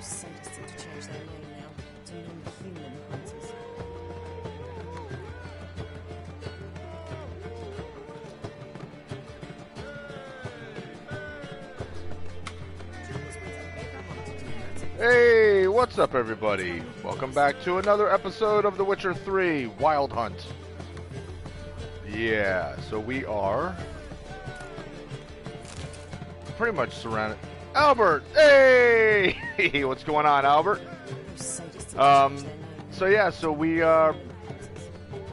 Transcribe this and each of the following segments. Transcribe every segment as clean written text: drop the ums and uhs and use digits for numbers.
sadists seem to change their name now to non-human hunters. Hey, what's up everybody? Welcome back to another episode of The Witcher 3 Wild Hunt. Yeah, so we are pretty much surrounded. Albert! Hey! What's going on, Albert? So we are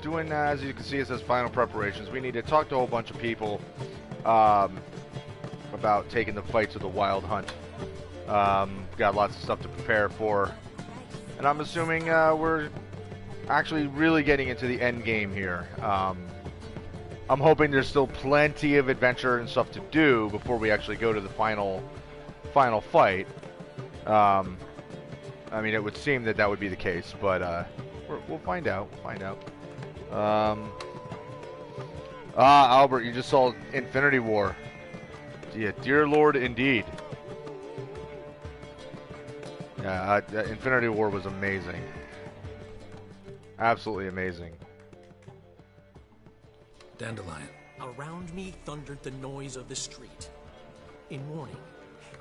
doing, as you can see, it says final preparations. We need to talk to a whole bunch of people about taking the fight to the Wild Hunt. Got lots of stuff to prepare for, and I'm assuming we're actually really getting into the end game here. I'm hoping there's still plenty of adventure and stuff to do before we actually go to the final fight. I mean, it would seem that that would be the case, but we'll find out. Albert, you just saw Infinity War. Yeah, dear Lord, indeed. Yeah, Infinity War was amazing. Absolutely amazing. Dandelion. Around me thundered the noise of the street. In mourning,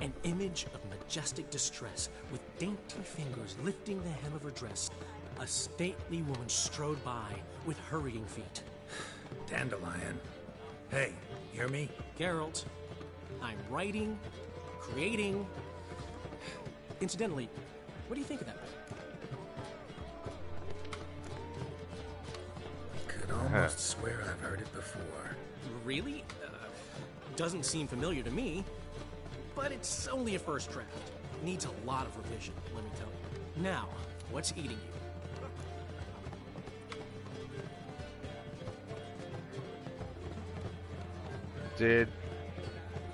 an image of majestic distress, with dainty fingers lifting the hem of her dress, a stately woman strode by with hurrying feet. Dandelion. Hey, hear me? Geralt, I'm writing, creating... Incidentally, what do you think of that? Could almost swear I've heard it before. Really? Doesn't seem familiar to me, but it's only a first draft. Needs a lot of revision, let me tell you. Now, what's eating you? Did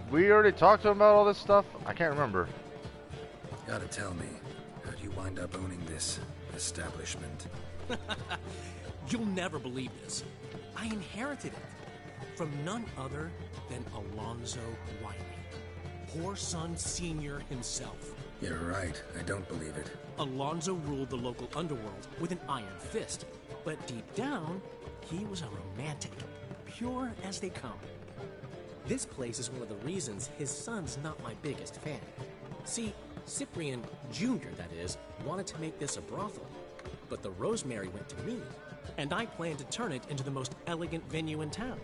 we already talk to him about all this stuff? I can't remember. Gotta tell me, how'd you wind up owning this establishment? You'll never believe this. I inherited it from none other than Alonzo Wiley, Whoreson Sr. himself. You're right, I don't believe it. Alonzo ruled the local underworld with an iron fist, but deep down, he was a romantic, pure as they come. This place is one of the reasons his son's not my biggest fan. See, Cyprian Jr., that is, wanted to make this a brothel, but the Rosemary went to me, and I planned to turn it into the most elegant venue in town,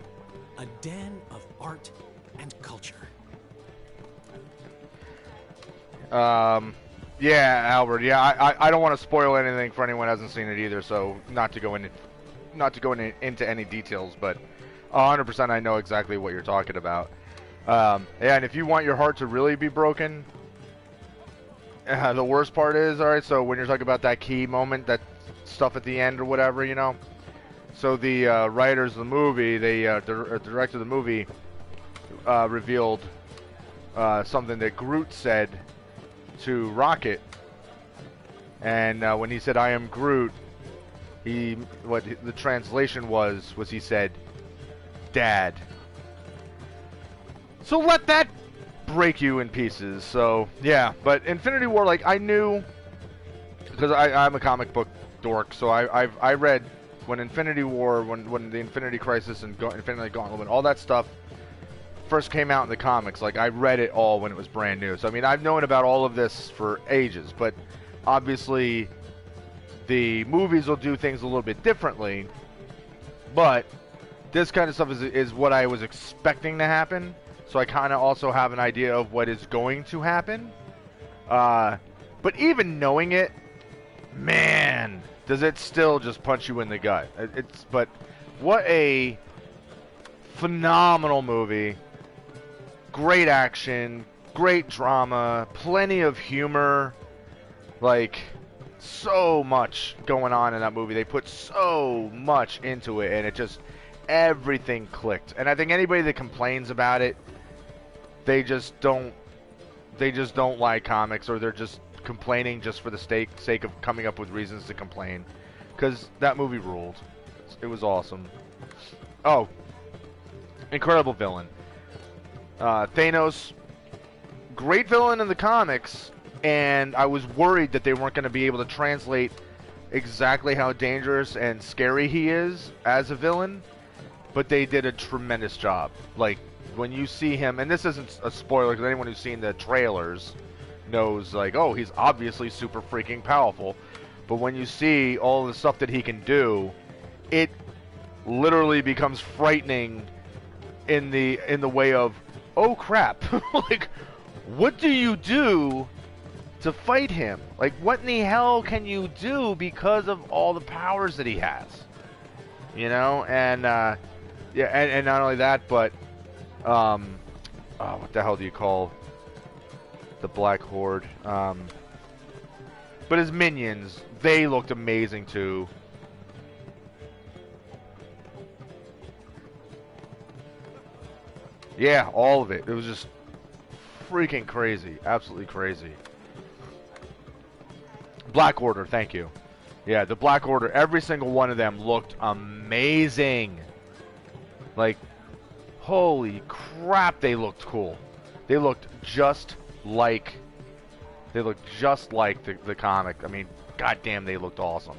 a den of art and culture. Yeah, Albert. Yeah, I don't want to spoil anything for anyone who hasn't seen it either, so not to go into any details, but 100% I know exactly what you're talking about. Yeah, and if you want your heart to really be broken. The worst part is, alright, so when you're talking about that key moment, that stuff at the end or whatever, you know, so the writers of the movie, the director of the movie, revealed something that Groot said to Rocket, and when he said, "I am Groot," what the translation was he said, "Dad." So let that break you in pieces. So yeah, but Infinity War, like, I knew, because I'm a comic book dork, so I read when Infinity War, when the Infinity Crisis and Infinity Gauntlet, when all that stuff first came out in the comics, like, I read it all when it was brand new. So I mean, I've known about all of this for ages, but obviously the movies will do things a little bit differently, but this kind of stuff is what I was expecting to happen. So I kind of also have an idea of what is going to happen. But even knowing it, man, does it still just punch you in the gut. But what a phenomenal movie. Great action, great drama, plenty of humor. Like, so much going on in that movie. They put so much into it, and it just, everything clicked. And I think anybody that complains about it, they just don't like comics, or they're just complaining just for the sake of coming up with reasons to complain, because that movie ruled. It was awesome. Oh, incredible villain. Thanos, great villain in the comics, and I was worried that they weren't going to be able to translate exactly how dangerous and scary he is as a villain, but they did a tremendous job. Like, when you see him, and this isn't a spoiler because anyone who's seen the trailers knows, like, oh, he's obviously super freaking powerful, but when you see all the stuff that he can do, it literally becomes frightening in the way of, oh crap, like, what do you do to fight him? Like, what in the hell can you do because of all the powers that he has? You know, and yeah, and not only that, but oh, what the hell do you call the Black Horde? But his minions, they looked amazing too. Yeah, all of it. It was just freaking crazy. Absolutely crazy. Black Order, thank you. Yeah, the Black Order, every single one of them looked amazing. Like, holy crap, they looked cool. They looked just like the comic. I mean, goddamn, they looked awesome.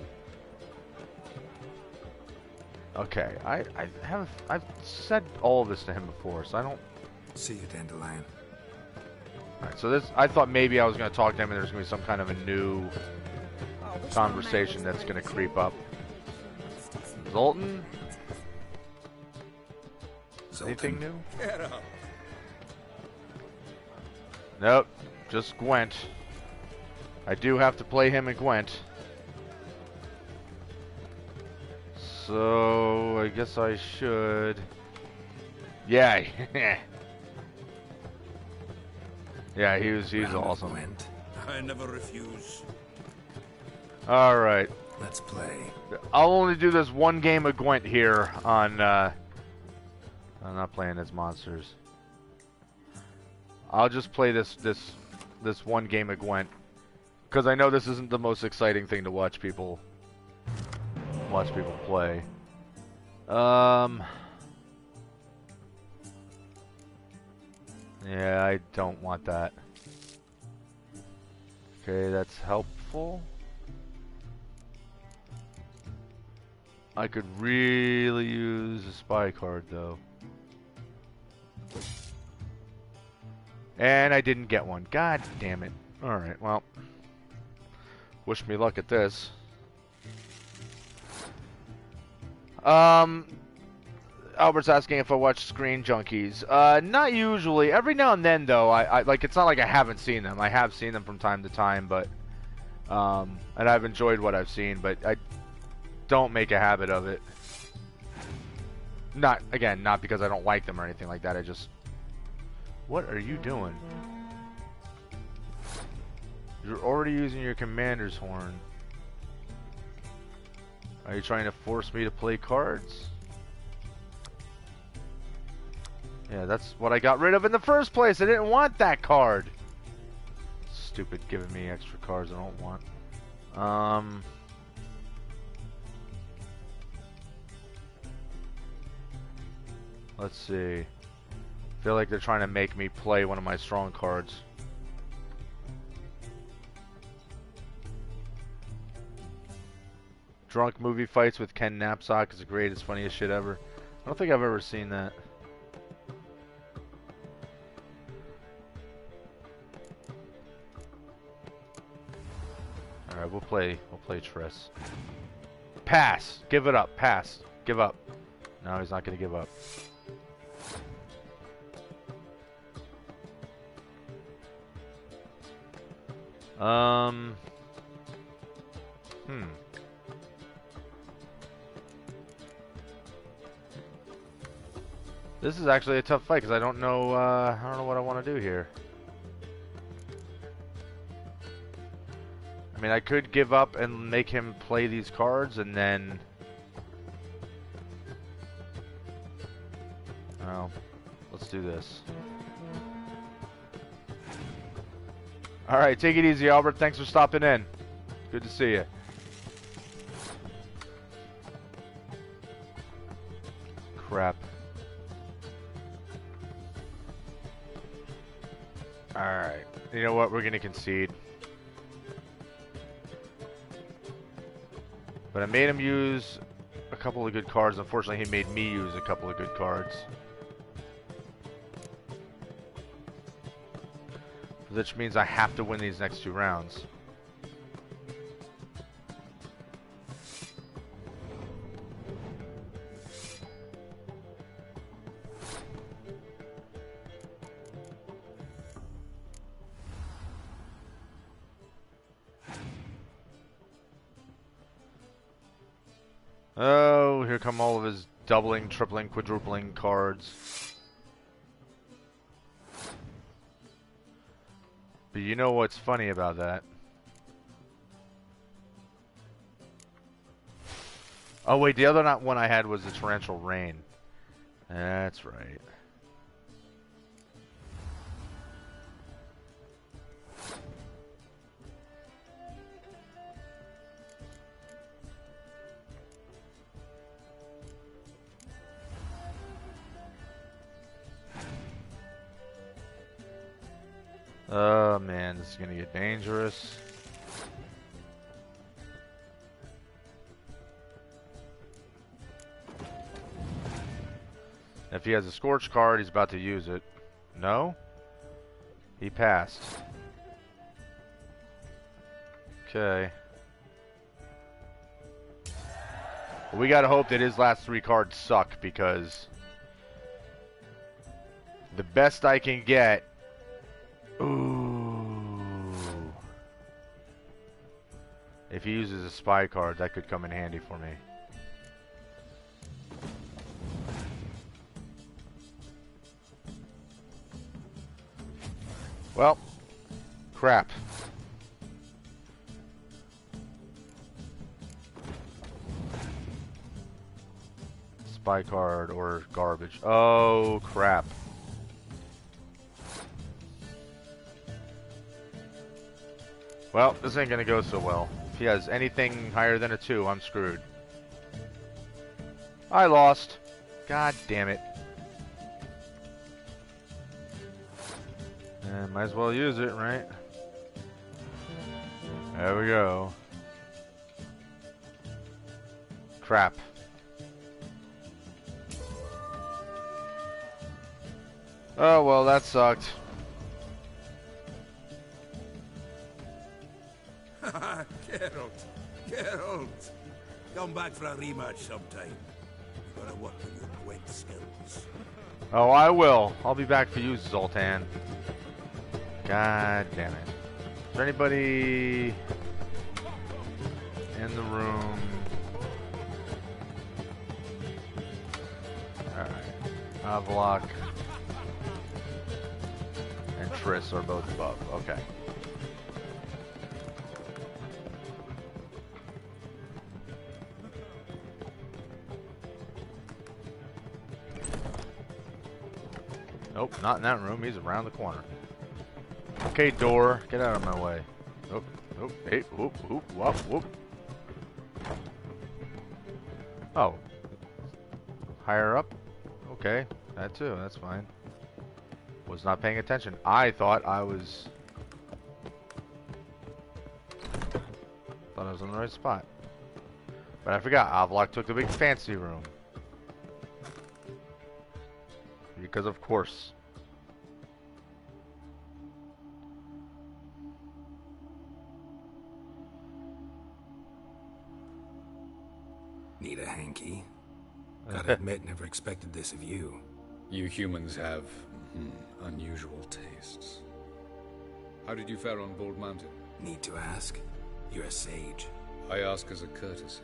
Okay, I've said all of this to him before, so I don't See you, Dandelion. Alright, so this, I thought maybe I was going to talk to him and there's going to be some kind of a new conversation that's going to creep up. Zoltan? Anything new? Get up. Nope, just Gwent. I do have to play him and Gwent. So, I guess I should... Yeah. Yeah, he's awesome. Gwent. I never refuse. Alright. Let's play. I'll only do this one game of Gwent here on, I'm not playing as monsters. I'll just play this one game of Gwent. Because I know this isn't the most exciting thing to watch people play. Yeah, I don't want that. Okay, that's helpful. I could really use a spy card, though. And I didn't get one. God damn it. Alright, well. Wish me luck at this. Albert's asking if I watch Screen Junkies. Not usually. Every now and then, though, I like, it's not like I haven't seen them. I have seen them from time to time, but, and I've enjoyed what I've seen, but I don't make a habit of it. Not because I don't like them or anything like that. I just... What are you doing? You're already using your commander's horn. Are you trying to force me to play cards? Yeah, that's what I got rid of in the first place. I didn't want that card. Stupid giving me extra cards I don't want. Let's see. I feel like they're trying to make me play one of my strong cards. Drunk movie fights with Ken Knapsack is the greatest, funniest shit ever. I don't think I've ever seen that. Alright, we'll play Triss. Pass! Give it up. Pass. Give up. No, he's not gonna give up. This is actually a tough fight because I don't know what I want to do here. I mean, I could give up and make him play these cards and then... Well, let's do this. Alright, take it easy, Albert. Thanks for stopping in. Good to see you. Crap. Alright. You know what? We're going to concede. But I made him use a couple of good cards. Unfortunately, he made me use a couple of good cards. Which means I have to win these next 2 rounds. Oh, here come all of his doubling, tripling, quadrupling cards. But you know what's funny about that? Oh wait, the other one I had was the Torrential Rain. That's right. Oh man, this is gonna get dangerous. If he has a Scorch card, he's about to use it. No? He passed. Okay. We gotta hope that his last 3 cards suck, because the best I can get. Ooh. If he uses a spy card, that could come in handy for me. Well, crap. Spy card or garbage. Oh, crap. Well, this ain't gonna go so well. If he has anything higher than a 2, I'm screwed. I lost. God damn it. Might as well use it, right? There we go. Crap. Oh, well, that sucked. Geralt. Come back for a rematch sometime. You gotta work on your Gwent skills. Oh, I will. I'll be back for you, Zoltan. God damn it. Is there anybody in the room? Alright. Avlok and Triss are both above. Okay. Nope, not in that room. He's around the corner. Okay, door, get out of my way. Oop, oop, hey, whoop, whoop, whoop, whoop. Oh. Higher up? Okay, that too, that's fine. Was not paying attention. I thought I was... Thought I was in the right spot. But I forgot, Avlok took the big fancy room. Because of course. Need a hanky? Gotta admit, never expected this of you. You humans have unusual tastes. How did you fare on Bald Mountain? Need to ask? You're a sage. I ask as a courtesy.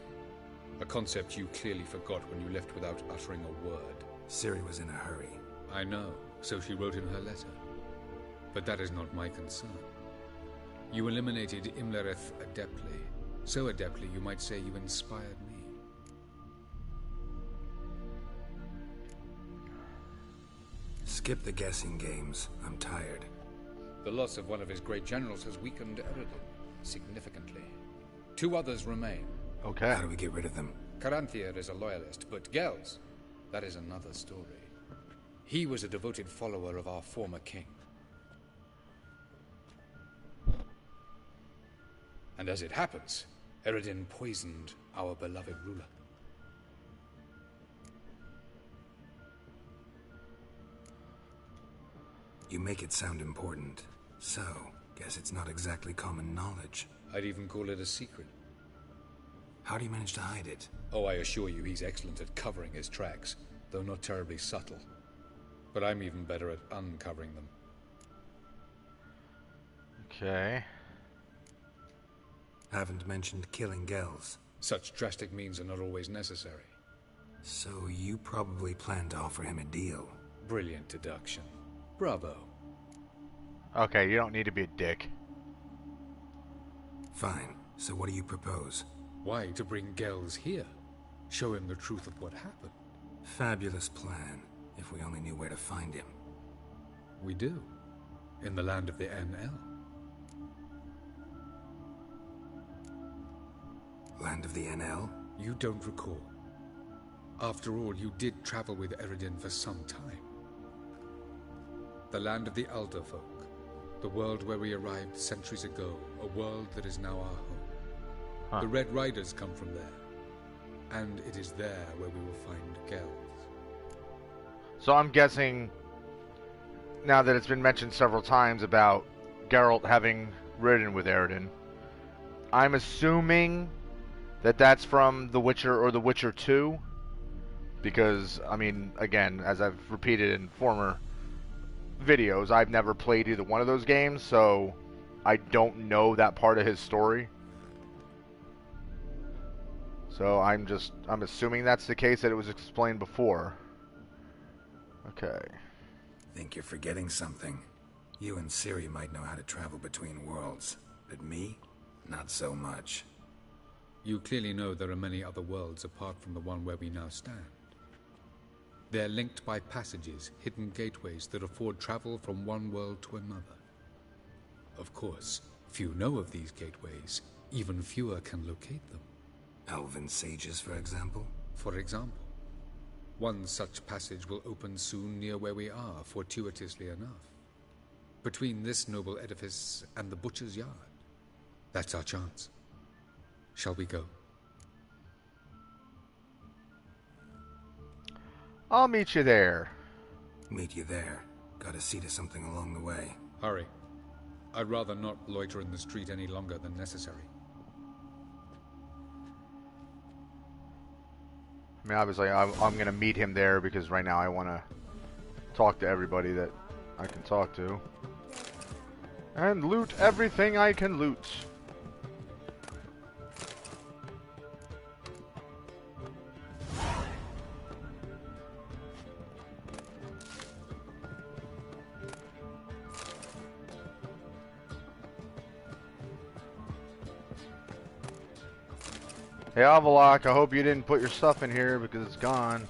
A concept you clearly forgot when you left without uttering a word. Ciri was in a hurry. I know, so she wrote in her letter. But that is not my concern. You eliminated Imlerith adeptly. So adeptly, you might say you inspired me. Skip the guessing games. I'm tired. The loss of one of his great generals has weakened Eredin significantly. 2 others remain. Okay. How do we get rid of them? Caranthier is a loyalist, but Gels, that is another story. He was a devoted follower of our former king. And as it happens, Eredin poisoned our beloved ruler. You make it sound important. So, guess it's not exactly common knowledge. I'd even call it a secret. How do you manage to hide it? Oh, I assure you he's excellent at covering his tracks, though not terribly subtle. But I'm even better at uncovering them. Okay. Haven't mentioned killing Gels. Such drastic means are not always necessary. So you probably plan to offer him a deal. Brilliant deduction. Bravo. Okay, you don't need to be a dick. Fine. So what do you propose? Why, to bring Gels here. Show him the truth of what happened. Fabulous plan, if we only knew where to find him. We do. In the land of the NL. Land of the NL? You don't recall. After all, you did travel with Eredin for some time. The land of the Elder Folk. The world where we arrived centuries ago. A world that is now our home. Huh. The Red Riders come from there. And it is there where we will find Gels. So I'm guessing, now that it's been mentioned several times about Geralt having ridden with Eredin, I'm assuming that that's from The Witcher or The Witcher 2. Because, I mean, again, as I've repeated in former videos, I've never played either one of those games, so I don't know that part of his story. So I'm assuming that's the case, that it was explained before. Okay. Think you're forgetting something. You and Ciri might know how to travel between worlds, but me? Not so much. You clearly know there are many other worlds apart from the one where we now stand. They're linked by passages, hidden gateways that afford travel from one world to another. Of course, few know of these gateways. Even fewer can locate them. Elven sages, for example? For example, one such passage will open soon near where we are, fortuitously enough. Between this noble edifice and the butcher's yard. That's our chance. Shall we go? I'll meet you there. Meet you there. Gotta see to something along the way. Hurry. I'd rather not loiter in the street any longer than necessary. I mean, obviously, I'm going to meet him there because right now I want to talk to everybody that I can talk to. And loot everything I can loot. Hey, Avalok, I hope you didn't put your stuff in here because it's gone.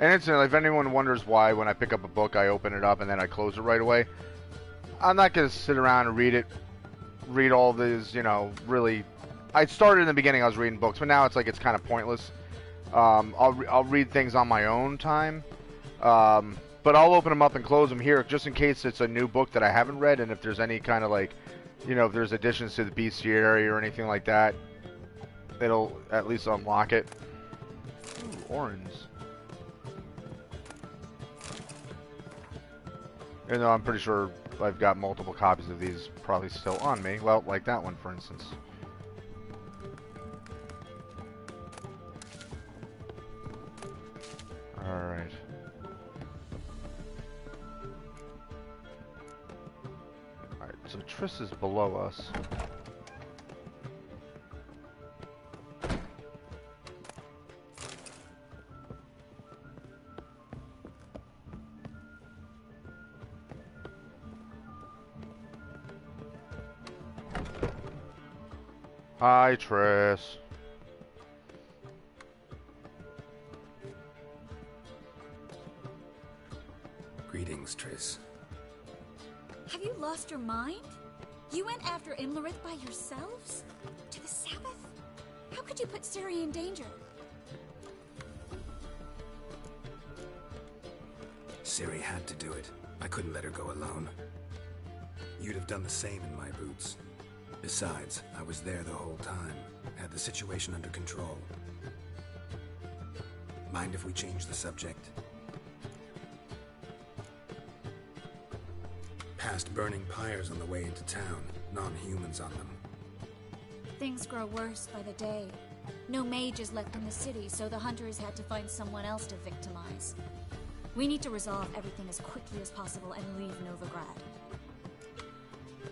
And incidentally, if anyone wonders why when I pick up a book I open it up and then I close it right away, I'm not going to sit around and read all these, you know, really. I started in the beginning, I was reading books, but now it's like it's kind of pointless. I'll read things on my own time, but I'll open them up and close them here just in case it's a new book that I haven't read, and if there's any kind of like, you know, if there's additions to the bestiary or anything like that, it'll at least unlock it. Ooh, orange. Even though I'm pretty sure I've got multiple copies of these probably still on me. Well, like that one, for instance. Alright. Alright, so Triss is below us. Hi, Triss. Greetings, Triss. Have you lost your mind? You went after Imlerith by yourselves? To the Sabbath? How could you put Ciri in danger? Ciri had to do it. I couldn't let her go alone. You'd have done the same in my boots. Besides, I was there the whole time. Had the situation under control. Mind if we change the subject? Past burning pyres on the way into town. Non-humans on them. Things grow worse by the day. No mages left in the city, so the hunters had to find someone else to victimize. We need to resolve everything as quickly as possible and leave Novigrad.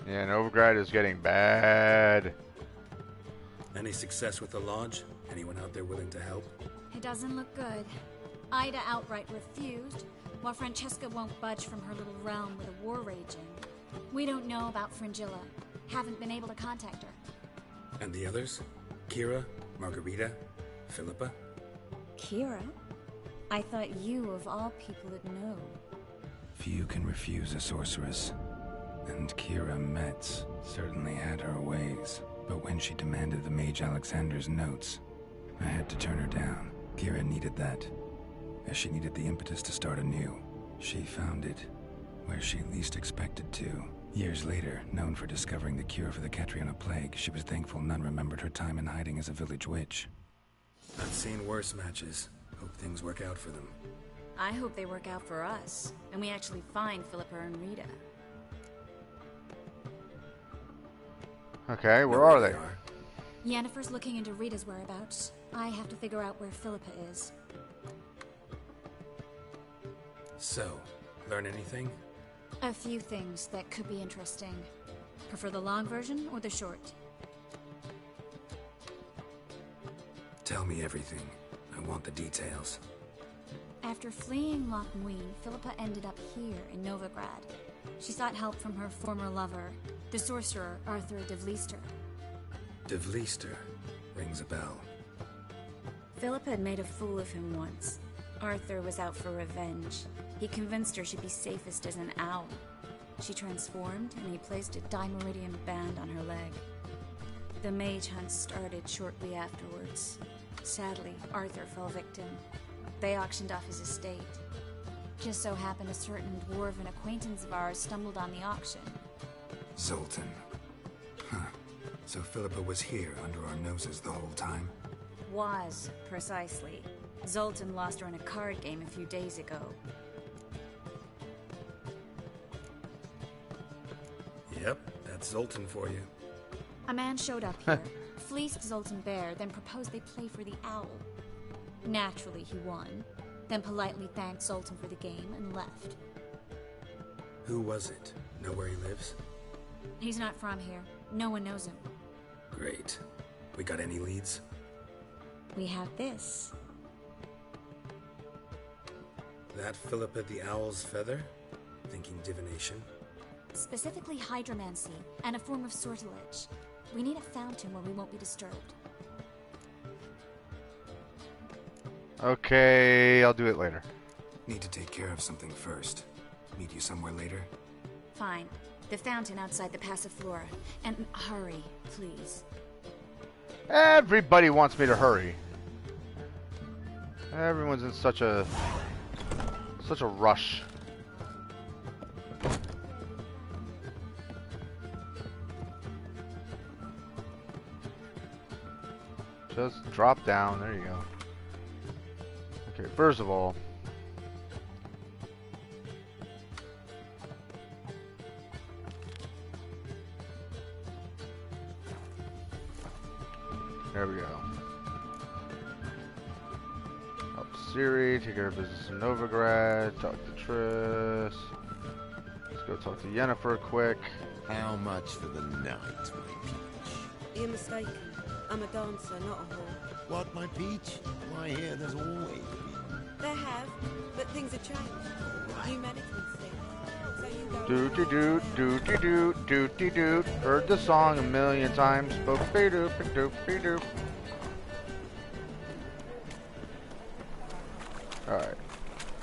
Yeah, Novigrad is getting bad. Any success with the lodge? Anyone out there willing to help? It doesn't look good. Ida outright refused, while Francesca won't budge from her little realm with a war raging. We don't know about Fringilla. Haven't been able to contact her. And the others? Kira? Margarita? Philippa? Kira? I thought you, of all people, would know. Few can refuse a sorceress. And Kira Metz certainly had her ways. But when she demanded the Mage Alexander's notes, I had to turn her down. Kira needed that, as she needed the impetus to start anew. She found it where she least expected to. Years later, known for discovering the cure for the Catriona plague, she was thankful none remembered her time in hiding as a village witch. I've seen worse matches. Hope things work out for them. I hope they work out for us, and we actually find Philippa and Rita. Okay, where are they? Yennefer's looking into Rita's whereabouts. I have to figure out where Philippa is. So, learn anything? A few things that could be interesting. Prefer the long version or the short? Tell me everything. I want the details. After fleeing Loch Muin, Philippa ended up here in Novigrad. She sought help from her former lover, the sorcerer Arthur de Vlister. De Vlister rings a bell. Philippa had made a fool of him once. Arthur was out for revenge. He convinced her she'd be safest as an owl. She transformed, and he placed a Dimeridian band on her leg. The mage hunt started shortly afterwards. Sadly, Arthur fell victim. They auctioned off his estate. Just so happened a certain dwarven acquaintance of ours stumbled on the auction. Zoltan. Huh. So Philippa was here under our noses the whole time? Was, precisely. Zoltan lost her in a card game a few days ago. Yep, that's Zoltan for you. A man showed up here, fleeced Zoltan bare, then proposed they play for the owl. Naturally, he won, then politely thanked Zoltan for the game and left. Who was it? Know where he lives? He's not from here. No one knows him. Great. We got any leads? We have this. That Philippa the Owl's feather? Thinking divination? Specifically hydromancy, and a form of sortilege. We need a fountain where we won't be disturbed. Okay, I'll do it later. Need to take care of something first. Meet you somewhere later? Fine. The fountain outside the Passiflora. And hurry, please. Everybody wants me to hurry. Everyone's in such a rush. Just drop down. There you go. Okay, first of all, there we go. Help Ciri, take care of business in Novigrad, talk to Triss. Let's go talk to Yennefer quick. How much for the night, my peach? You're mistaken. I'm a dancer, not a whore. What, my peach? Why, here there's always been. There have, but things have changed. New management's thing. So you go... Doot-de-doot, doot-de-doot, doot-de-doot. Heard the song a million times. Boop-de-doop, and doop-de-doop. Alright.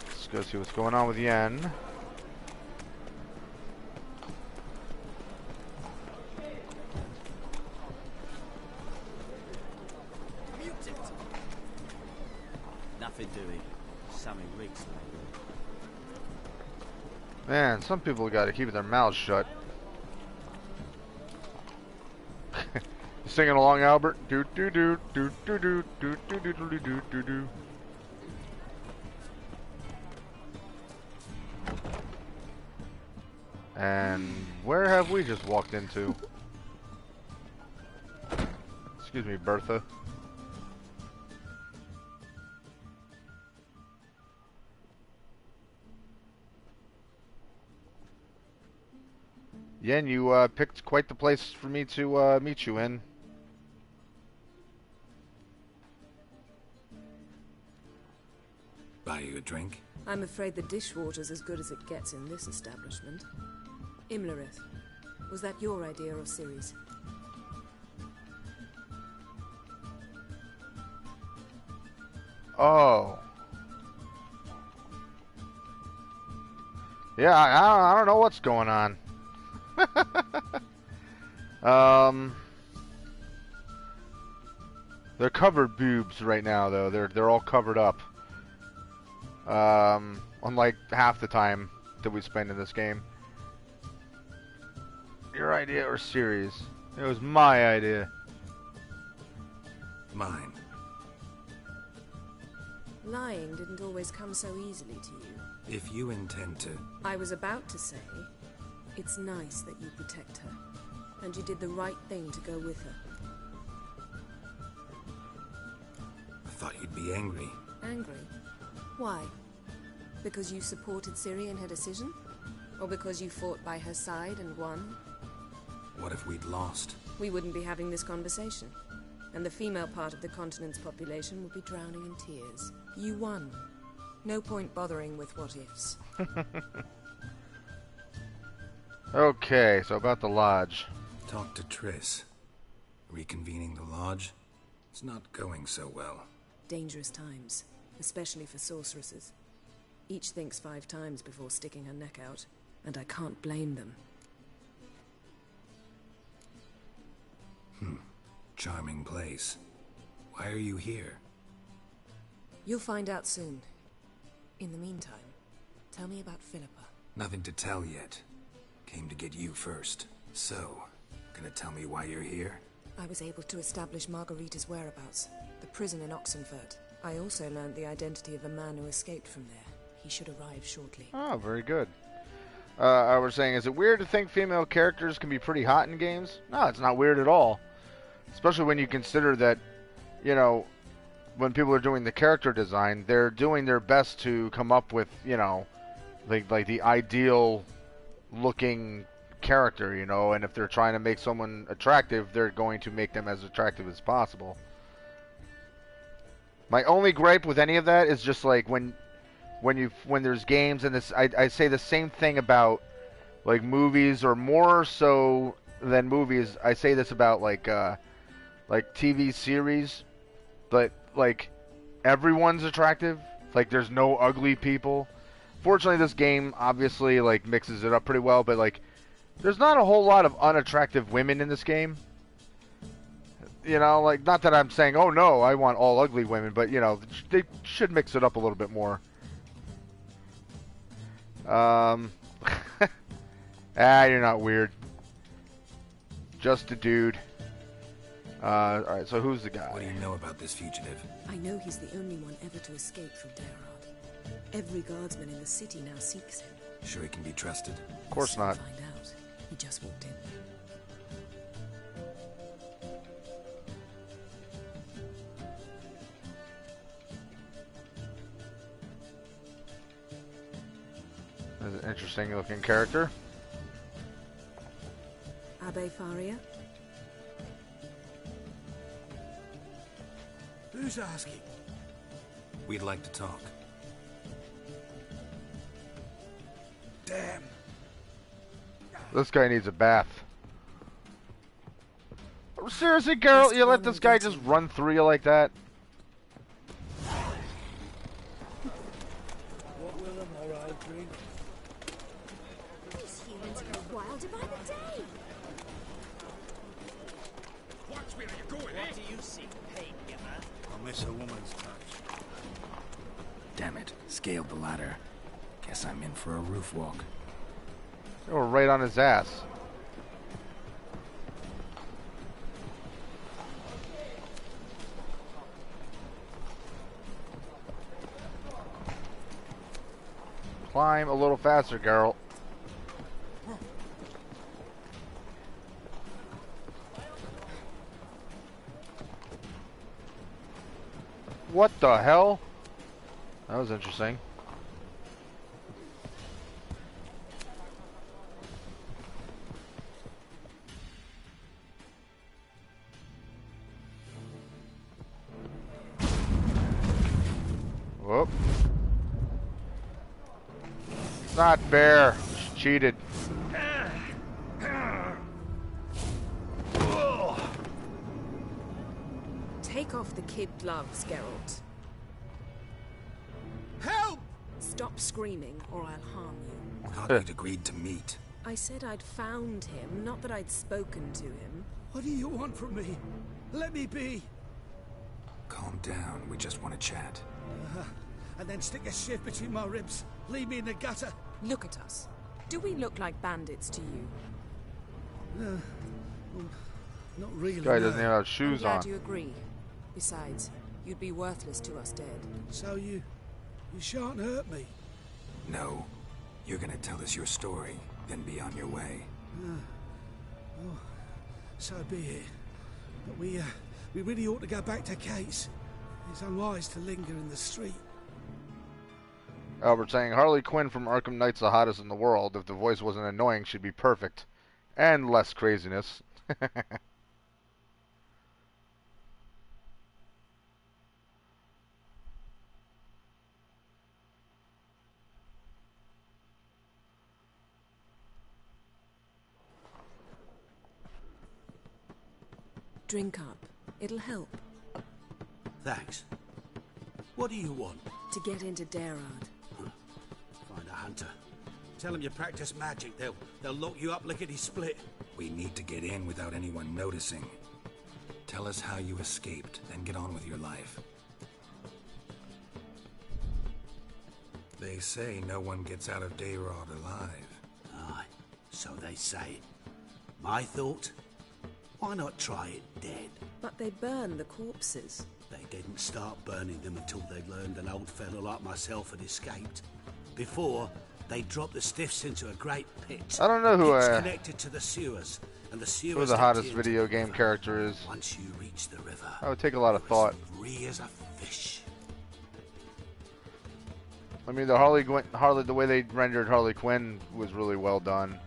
Let's go see what's going on with Yen. Nothing doing. Sammy Riggs, Man, some people got to keep their mouths shut. You singing along, Albert? Do do do do do do do do do do do do do. And where have we just walked into? Excuse me, Bertha. Yen, you picked quite the place for me to meet you in. Buy you a drink? I'm afraid the dishwater's as good as it gets in this establishment. Imlerith, was that your idea or Ciri's? Oh. Yeah, I don't know what's going on. They're covered boobs right now, though. They're all covered up. Unlike half the time that we spend in this game. Your idea or Ciri's? It was my idea. Mine. Lying didn't always come so easily to you. If you intend to... I was about to say, it's nice that you protect her. And you did the right thing to go with her. I thought you'd be angry. Angry? Why? Because you supported Ciri in her decision? Or because you fought by her side and won? What if we'd lost? We wouldn't be having this conversation. And the female part of the continent's population would be drowning in tears. You won. No point bothering with what-ifs. Okay, so about the lodge. Talk to Triss. Reconvening the lodge? It's not going so well. Dangerous times, especially for sorceresses. Each thinks 5 times before sticking her neck out, and I can't blame them. Charming place. Why are you here? You'll find out soon. In the meantime, tell me about Philippa. Nothing to tell yet. Came to get you first. So, gonna tell me why you're here? I was able to establish Margarita's whereabouts, the prison in Oxenfurt. I also learned the identity of a man who escaped from there. He should arrive shortly. Oh, very good. I was saying, is it weird to think female characters can be pretty hot in games? No, it's not weird at all. Especially when you consider that, you know, when people are doing the character design, they're doing their best to come up with, you know, like the ideal looking character, you know, and if they're trying to make someone attractive, they're going to make them as attractive as possible. My only gripe with any of that is just like when there's games, and this I say the same thing about like movies, or more so than movies, I say this about like TV series, but like everyone's attractive, like there's no ugly people. Fortunately, this game obviously like mixes it up pretty well, but like there's not a whole lot of unattractive women in this game. You know, like, not that I'm saying, oh no, I want all ugly women, but you know, they should mix it up a little bit more. You're not weird. Just a dude. Alright, so who's the guy? What do you know about this fugitive? I know he's the only one ever to escape from Dairard. Every guardsman in the city now seeks him. Sure he can be trusted? Of course not. Find out. He just walked in. That's an interesting looking character. Abbe Faria? Who's asking? We'd like to talk. Damn. This guy needs a bath. Seriously, Geralt, you let this guy just run through you like that? What will a moral drink? These humans go wild by the day. Watch where you're going, What do you see, pain giver? I'll miss a woman's touch. Damn it, scaled the ladder. Guess I'm in for a roof walk. They were right on his ass. Climb a little faster, Geralt. What the hell? That was interesting. Whoop. Not fair. She cheated. Take off the kid gloves, Geralt. Help! Stop screaming, or I'll harm you. Thought you'd agreed to meet. I said I'd found him, not that I'd spoken to him. What do you want from me? Let me be. Calm down, we just want to chat. And then stick a shiv between my ribs. Leave me in the gutter. Look at us. Do we look like bandits to you? No. Well, not really. Guy doesn't no. even have shoes I'm on. glad you agree. Besides, you'd be worthless to us dead. So you shan't hurt me. No. You're gonna tell us your story, then be on your way. Oh, so be it. But we really ought to go back to Kate's. It's unwise to linger in the street. Albert saying Harley Quinn from Arkham Knight's the hottest in the world. If the voice wasn't annoying, she'd be perfect. And less craziness. Drink up. It'll help. Thanks. What do you want? To get into Darad. Find a hunter. Tell them you practice magic. They'll lock you up lickety-split. We need to get in without anyone noticing. Tell us how you escaped, then get on with your life. They say no one gets out of Dayrod alive. Aye, so they say. My thought? Why not try it dead? But they burn the corpses. They didn't start burning them until they'd learned an old fellow like myself had escaped. Before, they dropped the stiffs into a great pit. I don't know who It's connected to the sewers, and the sewers who the hottest empty into video the game river. character is. Once you reach the river, That would take a lot of thought. free as a fish. I mean, the the way they rendered Harley Quinn was really well done.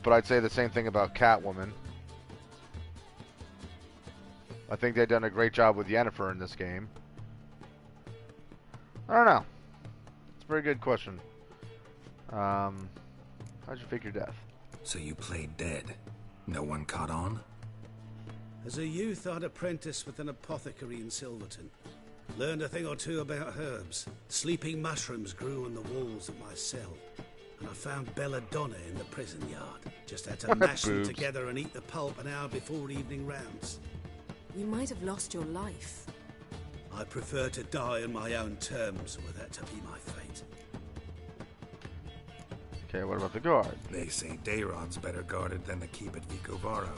But I'd say the same thing about Catwoman. I think they've done a great job with Yennefer in this game. I don't know. It's a very good question. How'd you fake your death? So you played dead. No one caught on? As a youth, I'd apprenticed with an apothecary in Silverton. Learned a thing or two about herbs. Sleeping mushrooms grew on the walls of my cell. And I found belladonna in the prison yard. Just had to mash them Boobs. together and eat the pulp an hour before evening rounds. You might have lost your life. I prefer to die on my own terms, were that to be my fate. Okay, what about the guard? They say Dayrod's better guarded than the keep at Vicovaro.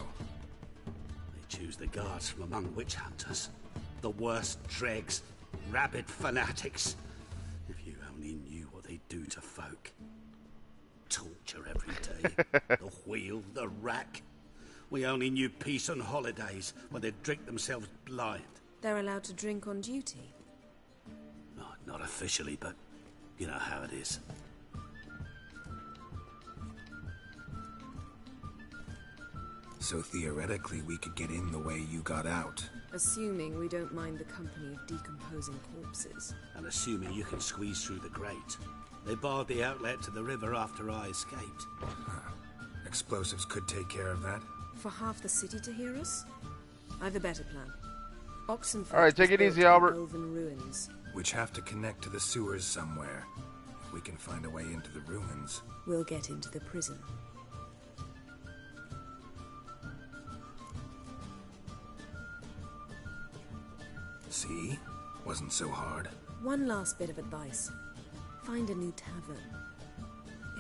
They choose the guards from among witch hunters. The worst dregs, rabid fanatics. If you only knew what they do to folk. Torture every day. The wheel, the rack. We only knew peace on holidays when they'd drink themselves blind. They're allowed to drink on duty. Not officially, but you know how it is. So theoretically, we could get in the way you got out. Assuming we don't mind the company of decomposing corpses. And assuming you can squeeze through the grate. They barred the outlet to the river after I escaped. Explosives could take care of that. For half the city to hear us? I've a better plan. Oxenford All right, take was it easy, built on Albert. Elven ruins. Which have to connect to the sewers somewhere. If we can find a way into the ruins. We'll get into the prison. See? Wasn't so hard. One last bit of advice. Find a new tavern.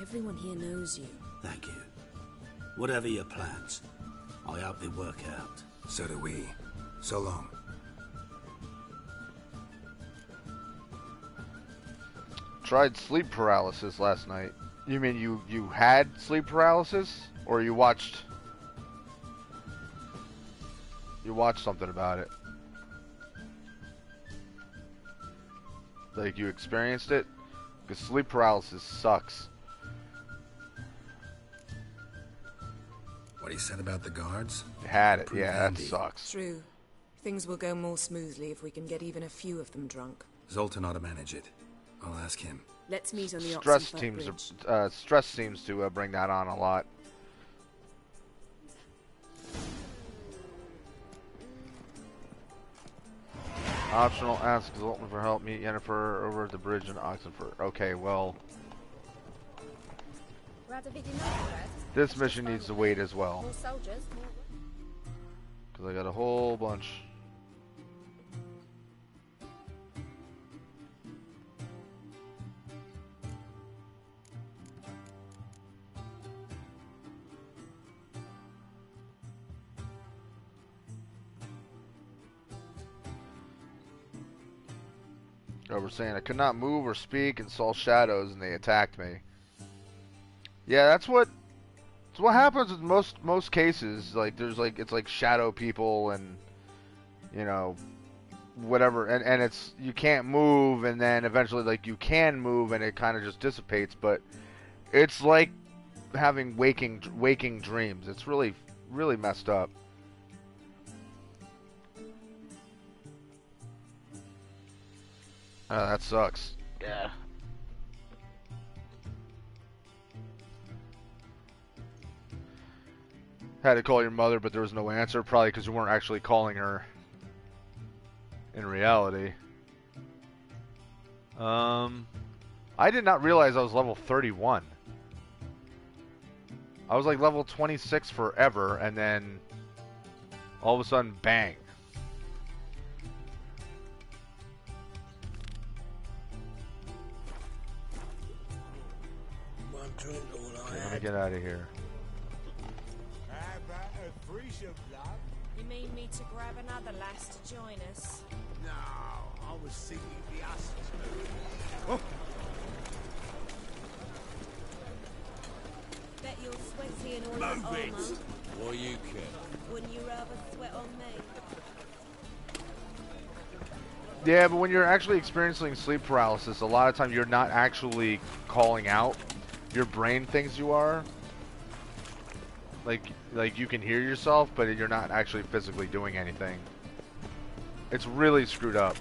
Everyone here knows you. Thank you. Whatever your plans, I hope they work out. So do we. So long. Tried sleep paralysis last night. You mean you had sleep paralysis? Or you watched something about it? Like you experienced it? Because sleep paralysis sucks. What he said about the guards? You had it, Pretty yeah, handy. that sucks. True. Things will go more smoothly if we can get even a few of them drunk. Zoltan ought to manage it. I'll ask him. Let's meet on the Stress Oxenfurt Bridge. stress seems to bring that on a lot. Optional, ask Zoltan for help. Meet Yennefer over at the bridge in Oxenfurt. Okay, well, this mission needs to wait as well. Because I got a whole bunch. Oh, we're saying I could not move or speak and saw shadows and they attacked me. Yeah, that's what happens with most cases. Like there's like it's like shadow people and you know whatever and it's you can't move and then eventually like you can move and it kind of just dissipates, but it's like having waking dreams. It's really messed up. Oh, that sucks. Yeah. Had to call your mother, but there was no answer. Probably because you weren't actually calling her in reality. I did not realize I was level 31. I was like level 26 forever, and then all of a sudden, bang. I'm gonna get out of here. You mean me to grab another lass to join us? No, I was thinking the us. Bet you're sweaty and all that Move it! armor. Or you can. Wouldn't you rather sweat on me? Yeah, but when you're actually experiencing sleep paralysis, a lot of times you're not actually calling out. Your brain thinks you are. Like you can hear yourself, but you're not actually physically doing anything. It's really screwed up.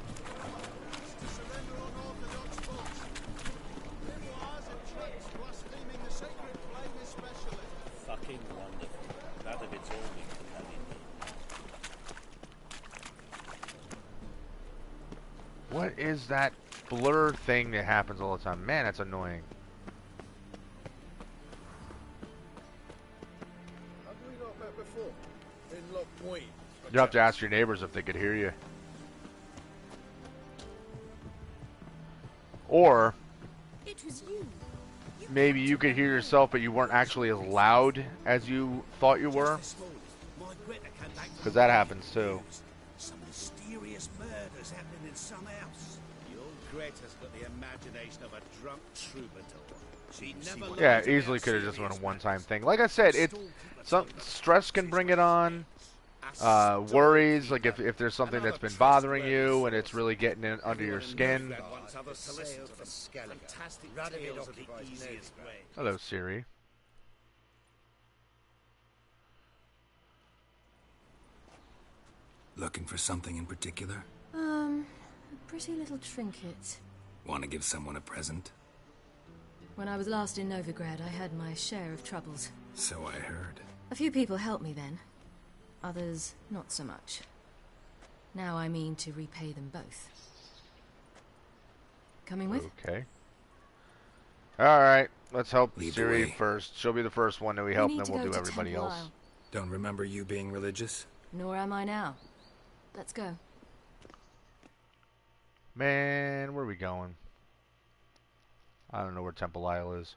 Fucking wonderful. That of it's all we can have in. What is that blur thing that happens all the time? Man, that's annoying. You have to ask your neighbors if they could hear you. Or It was you. maybe you could hear yourself, but you weren't actually as loud as you thought you were. Because that happens too. Some mysterious murders happening in some house. Your Greta's got the imagination of a drunk troubadour. She never Yeah, easily could have just been a one-time thing. Like I said, some stress can bring it on. Worries, like if there's something that's been bothering you and it's really getting in under your skin. Hello, Siri. Looking for something in particular? A pretty little trinket. Want to give someone a present? When I was last in Novigrad, I had my share of troubles. So I heard. A few people helped me then. Others, not so much. Now I mean to repay them both. Coming with? Okay. Alright, let's help Lead the Siri way. first. She'll be the first one that we help, and need then to we'll go do to everybody Temple else. Isle. Don't remember you being religious? Nor am I now. Let's go. Man, where are we going? I don't know where Temple Isle is.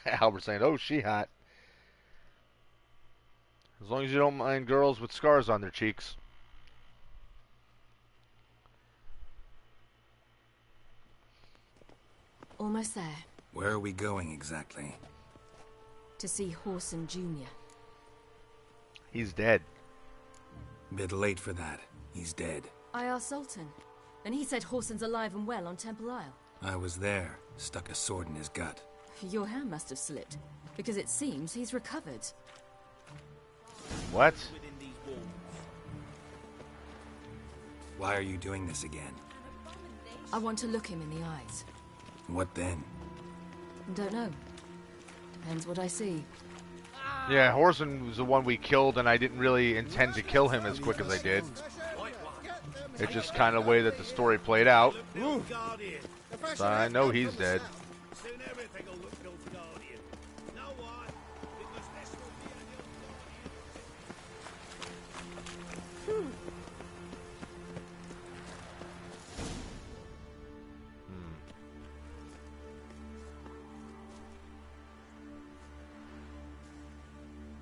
Albert saying, "Oh, she hot." As long as you don't mind girls with scars on their cheeks. Almost there. Where are we going exactly? To see Horson Jr. He's dead. Bit late for that. He's dead. I asked Sultan, and he said Horson's alive and well on Temple Isle. I was there. Stuck a sword in his gut. Your hand must have slipped, because it seems he's recovered. What? Why are you doing this again? I want to look him in the eyes. What then? Don't know. Depends what I see. Yeah, Horson was the one we killed, and I didn't really intend to kill him as quick as I did. It's just kind of the way that the story played out. So I know he's dead.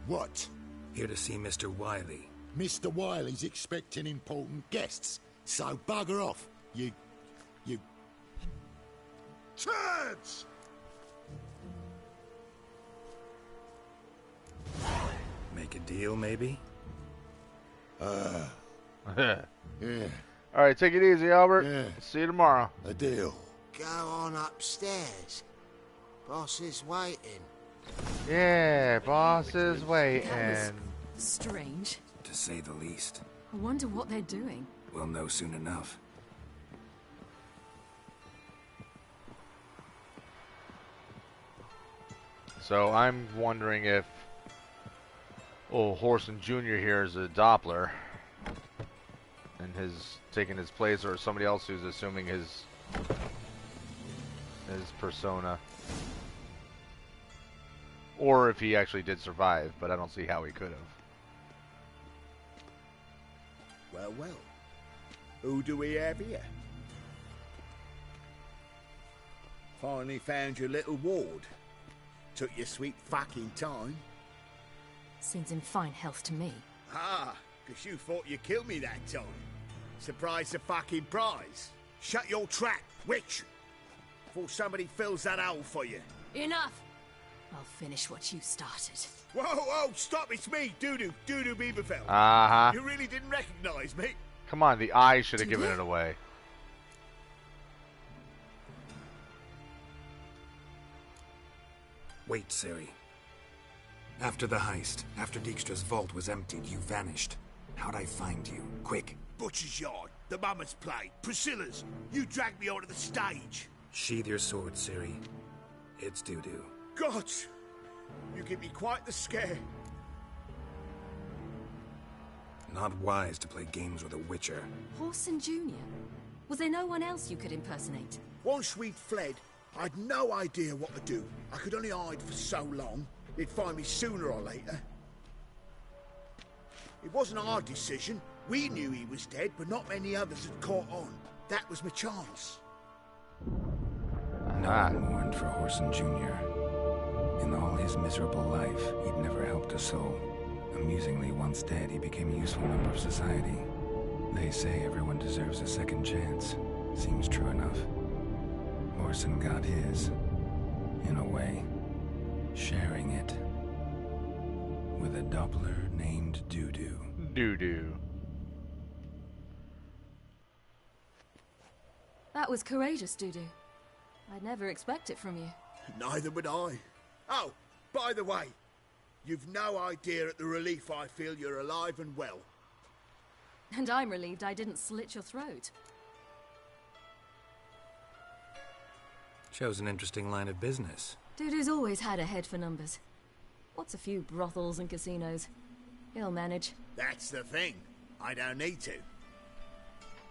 What? Here to see Mr. Wiley. Mr. Wiley's expecting important guests, so bugger off, you... turds! Make a deal, maybe? Yeah. Alright, take it easy, Albert. Yeah. See you tomorrow. A deal. Go on upstairs. Boss is waiting. Yeah, boss is waiting. Strange. To say the least. I wonder what they're doing. We'll know soon enough. So I'm wondering if Horson Jr. here is a Doppler and has taken his place, or somebody else who's assuming his persona. Or if he actually did survive, but I don't see how he could have. Well, well. Who do we have here? Finally found your little ward. Took your sweet fucking time. Seems in fine health to me. Ah, because you thought you killed me that time. Surprise the fucking prize. Shut your trap, witch! Before somebody fills that hole for you. Enough! I'll finish what you started. Whoa, stop, it's me, Doodoo Beaverfell. Uh-huh. You really didn't recognize me? Come on, the eye should have given it away. Wait, Ciri. After the heist, after Dijkstra's vault was emptied, you vanished. How'd I find you? Quick. Butcher's Yard, the Mama's Plate, Priscilla's. You dragged me onto the stage. Sheathe your sword, Ciri. It's Doodoo. God! You give me quite the scare. Not wise to play games with a witcher. Horson Jr.? Was there no one else you could impersonate? Once we'd fled, I'd no idea what to do. I could only hide for so long. They'd find me sooner or later. It wasn't our decision. We knew he was dead, but not many others had caught on. That was my chance. No one mourned for Horson Jr. In all his miserable life, he'd never helped a soul. Amusingly, once dead, he became a useful member of society. They say everyone deserves a second chance. Seems true enough. Horson got his, in a way, sharing it with a Doppler named Doodoo. Doodoo. That was courageous, Doodoo. I'd never expect it from you. Neither would I. Oh, by the way, you've no idea at the relief I feel you're alive and well. And I'm relieved I didn't slit your throat. Shows an interesting line of business. Doodoo's always had a head for numbers. What's a few brothels and casinos? He'll manage. That's the thing. I don't need to.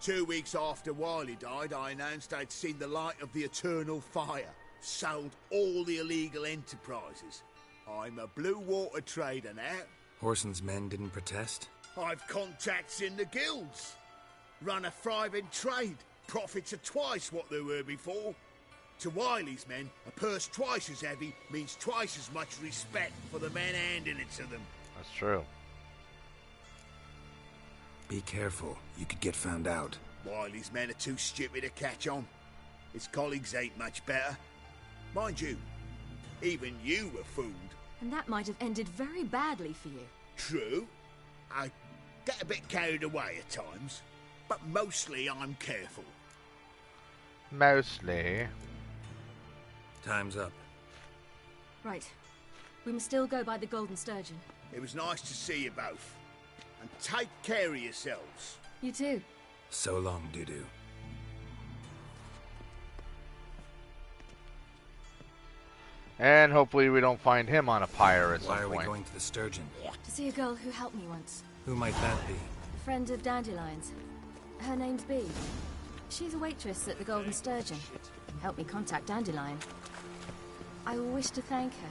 2 weeks after Wiley died, I announced I'd seen the light of the eternal fire. Sold all the illegal enterprises. I'm a blue water trader now. Horson's men didn't protest? I've contacts in the guilds. Run a thriving trade. Profits are twice what they were before. To Wiley's men, a purse twice as heavy means twice as much respect for the men handing it to them. That's true. Be careful. You could get found out. Wiley's men are too stupid to catch on. His colleagues ain't much better. Mind you, even you were fooled. And that might have ended very badly for you. True. I get a bit carried away at times, but mostly I'm careful. Mostly. Time's up. Right. We must still go by the Golden Sturgeon. It was nice to see you both. And take care of yourselves. You too. So long, Dudu. And hopefully we don't find him on a pyre at some point. Why are we going to the Sturgeon? To see a girl who helped me once. Who might that be? A friend of Dandelion's. Her name's Bee. She's a waitress at the Golden Sturgeon. Helped me contact Dandelion. I wish to thank her.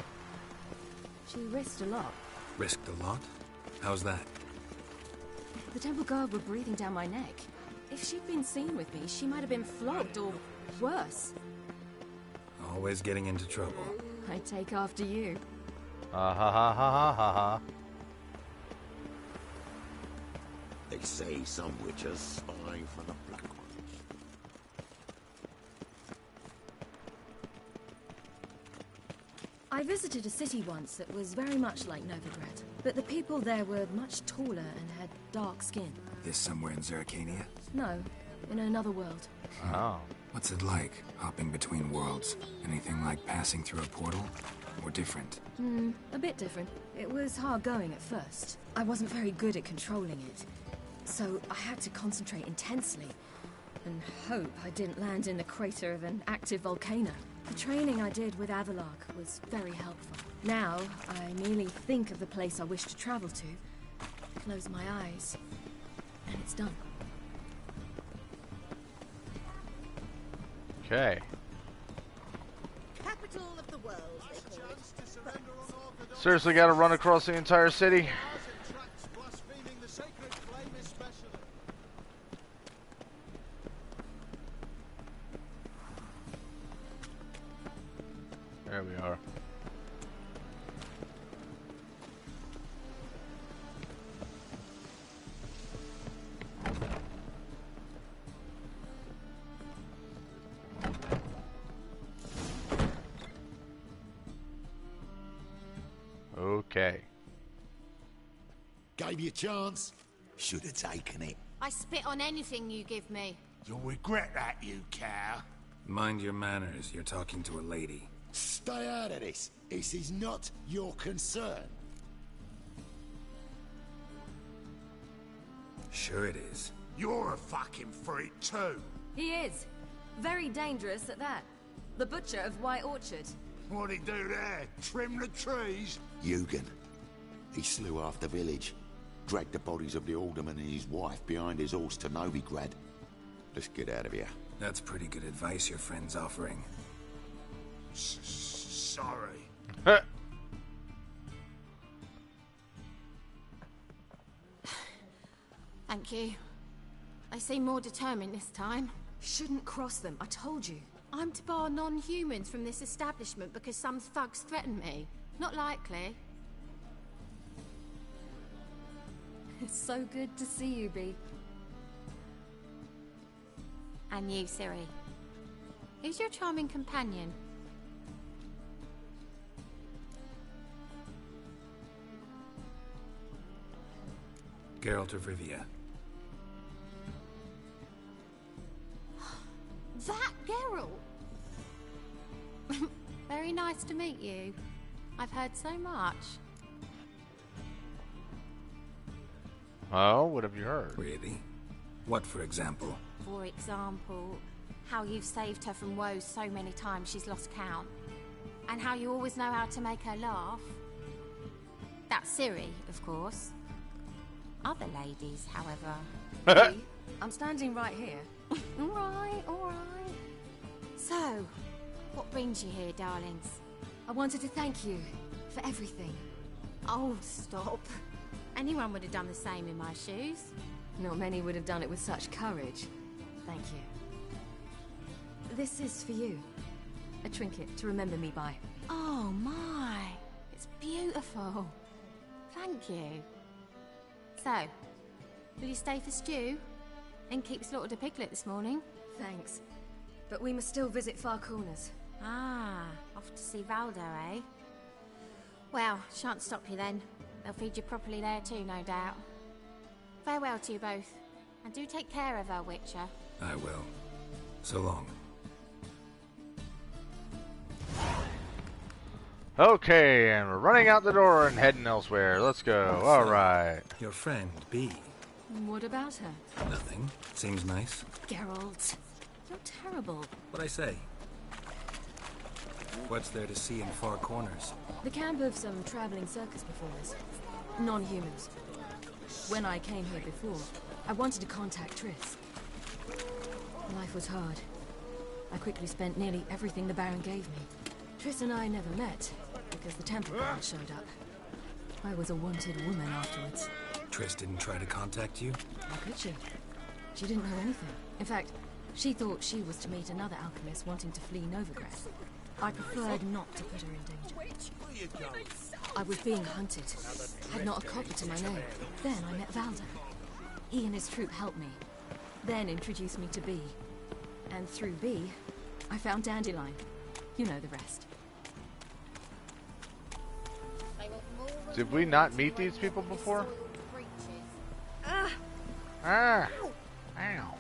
She risked a lot. Risked a lot? How's that? The temple guard were breathing down my neck. If she'd been seen with me, she might have been flogged or worse. Always getting into trouble. I take after you. Ha ha ha ha ha ha. They say some witches spy for the black ones. I visited a city once that was very much like Novigrad, but the people there were much taller and had dark skin. This somewhere in Zeracania? No, in another world. Oh. What's it like, hopping between worlds? Anything like passing through a portal? Or different? A bit different. It was hard going at first. I wasn't very good at controlling it, so I had to concentrate intensely and hope I didn't land in the crater of an active volcano. The training I did with Avalark was very helpful. Now, I merely think of the place I wish to travel to, close my eyes, and it's done. Okay. Capital of the world, they call it. Seriously, gotta run across the entire city? There we are. Okay. Gave you a chance. Should have taken it. I spit on anything you give me. You'll regret that, you cow. Mind your manners, you're talking to a lady. Stay out of this. This is not your concern. Sure it is. You're a fucking freak too. He is. Very dangerous at that. The butcher of White Orchard. What'd he do there? Trim the trees? Eugen. He slew half the village. Dragged the bodies of the alderman and his wife behind his horse to Novigrad. Let's get out of here. That's pretty good advice your friend's offering. Sorry. Thank you. They seem more determined this time. Shouldn't cross them, I told you. I'm to bar non-humans from this establishment because some thugs threaten me. Not likely. It's so good to see you, Bee. And you, Ciri. Who's your charming companion? Geralt of Rivia. That Geralt! Very nice to meet you. I've heard so much. Oh, what have you heard? Really? What, for example? For example, how you've saved her from woes so many times she's lost count. And how you always know how to make her laugh. That's Ciri, of course. Other ladies, however... I'm standing right here. Alright, alright. So, what brings you here, darlings? I wanted to thank you for everything. Oh, stop. Anyone would have done the same in my shoes. Not many would have done it with such courage. Thank you. This is for you. A trinket to remember me by. Oh my, it's beautiful. Thank you. So, will you stay for stew? And keep slaughtered a piglet this morning? Thanks. But we must still visit Far Corners. Ah, off to see Valdo, eh? Well, shan't stop you then. They'll feed you properly there too, no doubt. Farewell to you both. And do take care of her, Witcher. I will. So long. Okay, and we're running out the door and heading elsewhere. Let's go. All right. Your friend, B. What about her? Nothing. Seems nice. Geralt, you're terrible. What'd I say? What's there to see in Far Corners? The camp of some traveling circus performers. Non-humans. When I came here before, I wanted to contact Triss. Life was hard. I quickly spent nearly everything the Baron gave me. Triss and I never met, because the temple guard showed up. I was a wanted woman afterwards. Triss didn't try to contact you? How could she? She didn't know anything. In fact, she thought she was to meet another alchemist wanting to flee Novigrad. I preferred not to put her in danger. I was being hunted. Had not a copper to my name. Then I met Valdo. He and his troop helped me. Then introduced me to B. And through B, I found Dandelion. You know the rest. Did we not meet these people before? Ah! Ow.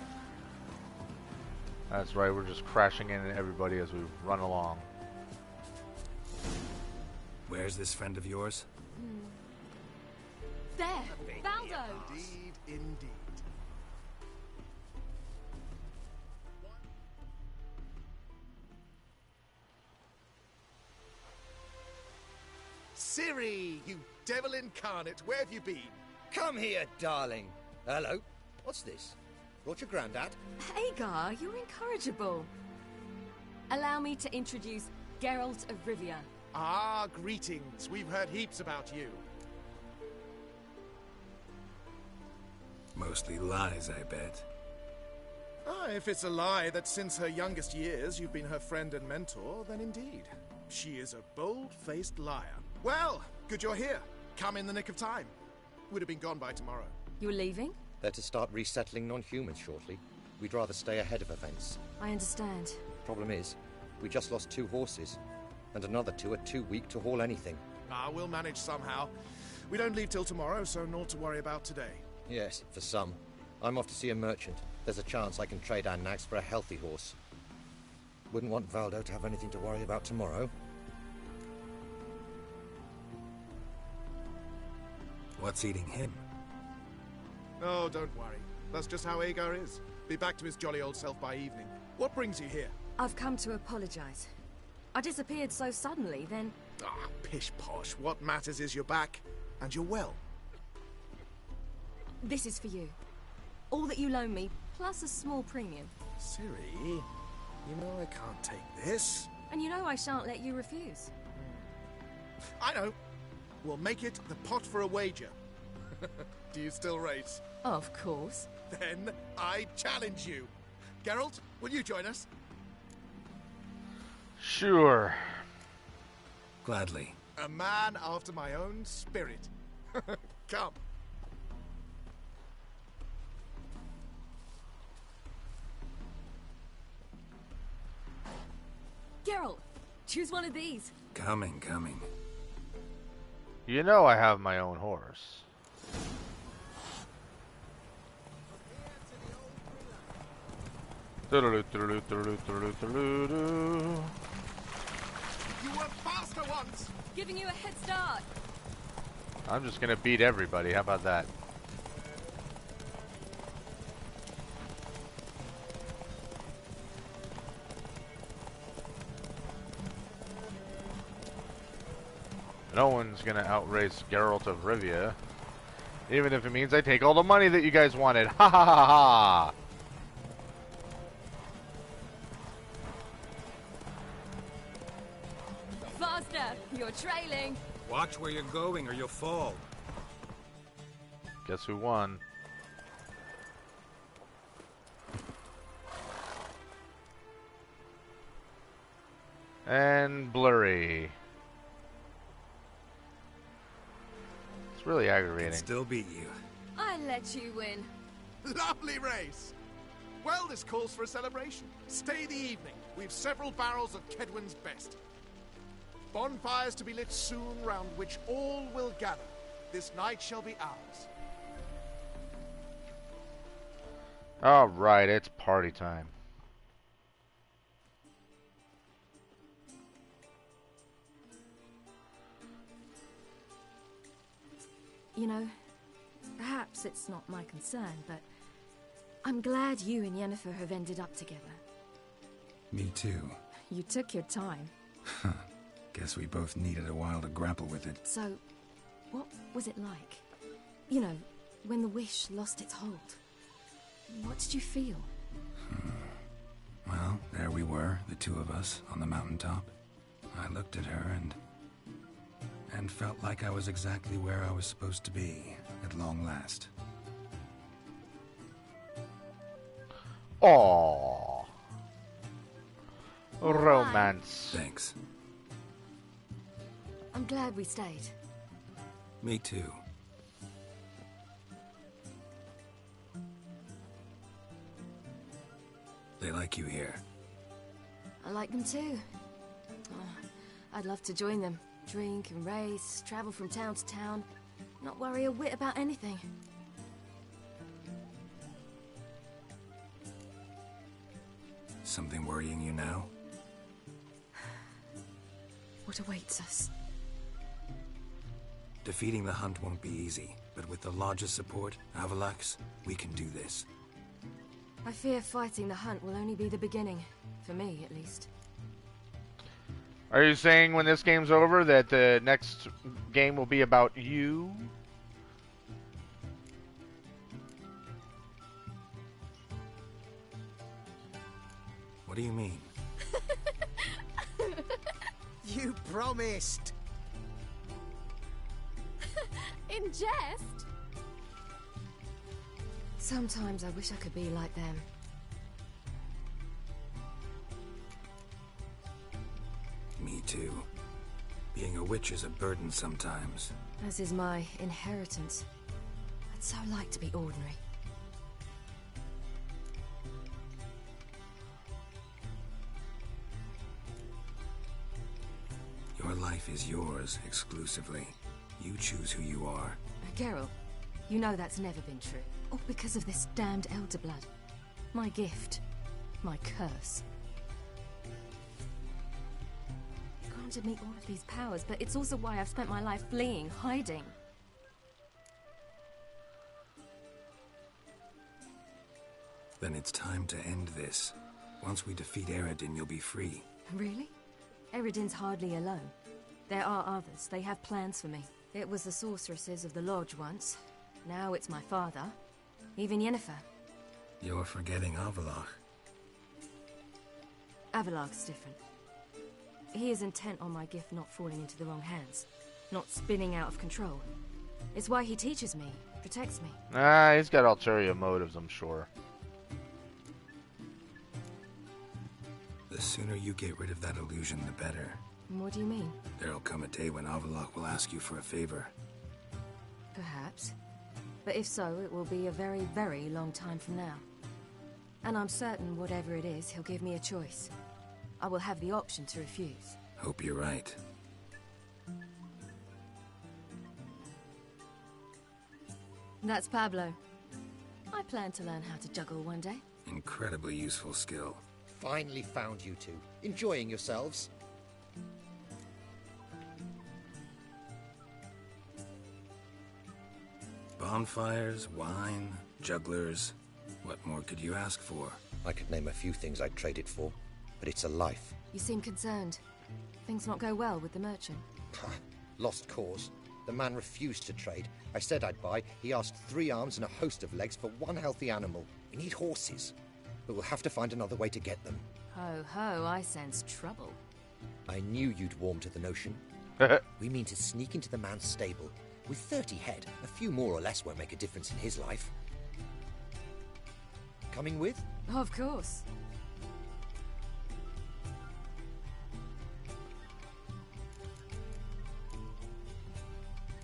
That's right, we're just crashing into everybody as we run along. Where's this friend of yours? There! Valdo! Indeed, indeed. Ciri, you devil incarnate, where have you been? Come here, darling. Hello. What's this? Brought your granddad? Hagar, you're incorrigible. Allow me to introduce Geralt of Rivia. Ah, greetings. We've heard heaps about you. Mostly lies, I bet. Ah, if it's a lie that since her youngest years you've been her friend and mentor, then indeed. She is a bold-faced liar. Well, good you're here. Come in the nick of time. Would have been gone by tomorrow. You're leaving? They're to start resettling non-humans shortly. We'd rather stay ahead of events. I understand. Problem is, we just lost 2 horses. And another 2 are too weak to haul anything. Ah, we'll manage somehow. We don't leave till tomorrow, so naught to worry about today. Yes, for some. I'm off to see a merchant. There's a chance I can trade our nags for a healthy horse. Wouldn't want Valdo to have anything to worry about tomorrow. What's eating him? Oh, don't worry. That's just how Agar is. Be back to his jolly old self by evening. What brings you here? I've come to apologize. I disappeared so suddenly, then... Ah, pish-posh. What matters is you're back, and you're well. This is for you. All that you loan me, plus a small premium. Ciri, you know I can't take this. And you know I shan't let you refuse. I know. We'll make it the pot for a wager. Do you still race? Of course. Then I challenge you. Geralt, will you join us? Sure. Gladly. A man after my own spirit. Come. Geralt, choose one of these. Coming, coming. You know I have my own horse. You were faster once! Giving you a head start. I'm just gonna beat everybody. How about that? No one's gonna outrace Geralt of Rivia. Even if it means I take all the money that you guys wanted. Ha ha ha ha! Faster! You're trailing. Watch where you're going or you'll fall. Guess who won? And blurry. It's really aggravating. Still beat you. I let you win. Lovely race. Well, this calls for a celebration. Stay the evening. We've several barrels of Kedwin's best. Bonfires to be lit soon, round which all will gather. This night shall be ours. All right, it's party time. You know, perhaps it's not my concern, but I'm glad you and Yennefer have ended up together. Me too. You took your time. Guess we both needed a while to grapple with it. So, what was it like? You know, when the wish lost its hold. What did you feel? Well, there we were, the two of us, on the mountaintop. I looked at her and felt like I was exactly where I was supposed to be, at long last. Aww. Romance. Thanks. I'm glad we stayed. Me too. They like you here. I like them too. Oh, I'd love to join them. Drink and race, travel from town to town. Not worry a whit about anything. Something worrying you now? What awaits us? Defeating the hunt won't be easy, but with the Lodge's support, Avalax, we can do this. I fear fighting the hunt will only be the beginning. For me, at least. Are you saying when this game's over that the next game will be about you? What do you mean? You promised! In jest? Sometimes I wish I could be like them. Me too. Being a witch is a burden sometimes. As is my inheritance. I'd so like to be ordinary. Your life is yours, exclusively. You choose who you are. Geralt, you know that's never been true. All because of this damned Elder Blood. My gift. My curse. Granted me all of these powers, but it's also why I've spent my life fleeing, hiding. Then it's time to end this. Once we defeat Eredin, you'll be free. Really? Eredin's hardly alone. There are others. They have plans for me. It was the sorceresses of the Lodge once. Now it's my father. Even Yennefer. You're forgetting Avalach. Avalach's different. He is intent on my gift not falling into the wrong hands. Not spinning out of control. It's why he teaches me, protects me. He's got ulterior motives, I'm sure. The sooner you get rid of that illusion, the better. What do you mean? There'll come a day when Avalach will ask you for a favor. Perhaps. But if so, it will be a very, very long time from now. And I'm certain whatever it is, he'll give me a choice. I will have the option to refuse. Hope you're right. That's Pablo. I plan to learn how to juggle one day. Incredibly useful skill. Finally found you two. Enjoying yourselves? Bonfires, wine, jugglers. What more could you ask for? I could name a few things I'd trade it for, but it's a life. You seem concerned. Things not go well with the merchant. Lost cause. The man refused to trade. I said I'd buy. He asked 3 arms and a host of legs for 1 healthy animal. We need horses. But we'll have to find another way to get them. Ho ho, I sense trouble. I knew you'd warm to the notion. We mean to sneak into the man's stable. With 30 head, a few more or less won't make a difference in his life. Coming with? Of course.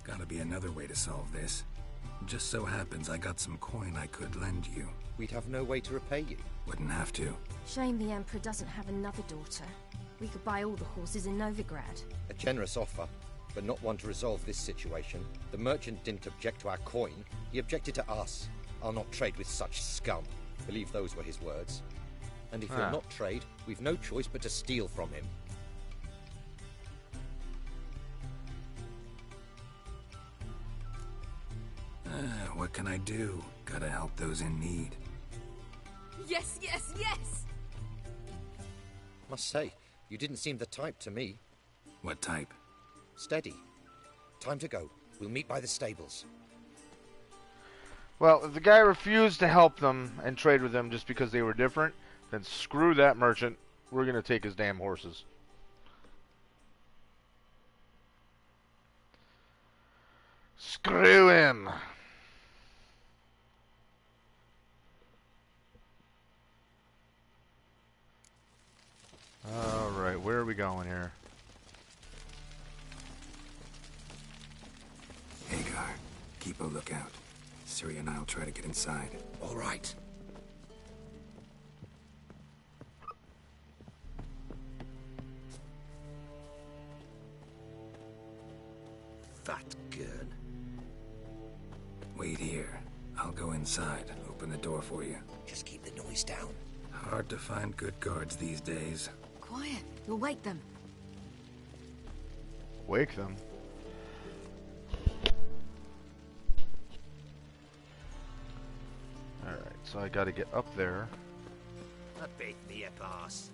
Gotta be another way to solve this. Just so happens I got some coin I could lend you. We'd have no way to repay you. Wouldn't have to. Shame the Emperor doesn't have another daughter. We could buy all the horses in Novigrad. A generous offer, but not one to resolve this situation. The merchant didn't object to our coin, he objected to us. I'll not trade with such scum. Believe those were his words. And if he'll not trade, we've no choice but to steal from him. What can I do? Gotta help those in need. Yes, yes, yes! Must say, you didn't seem the type to me. What type? Steady. Time to go. We'll meet by the stables. Well, if the guy refused to help them and trade with them just because they were different, then screw that merchant. We're going to take his damn horses. Screw him. Alright, where are we going here? Hagar, keep a lookout. Ciri and I'll try to get inside. All right. Fat gurn. Wait here. I'll go inside. Open the door for you. Just keep the noise down. Hard to find good guards these days. Quiet. You'll wake them. Wake them? Alright, so I gotta get up there. I bet me a pass.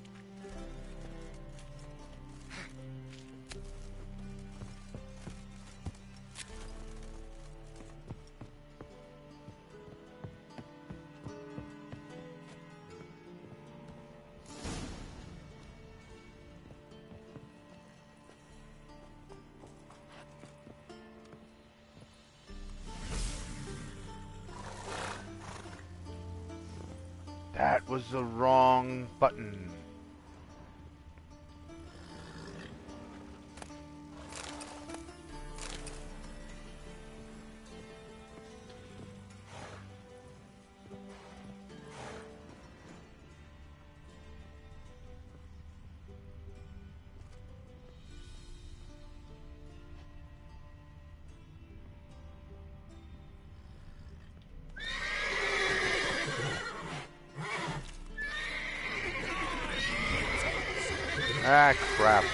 That was the wrong button. Ah, crap.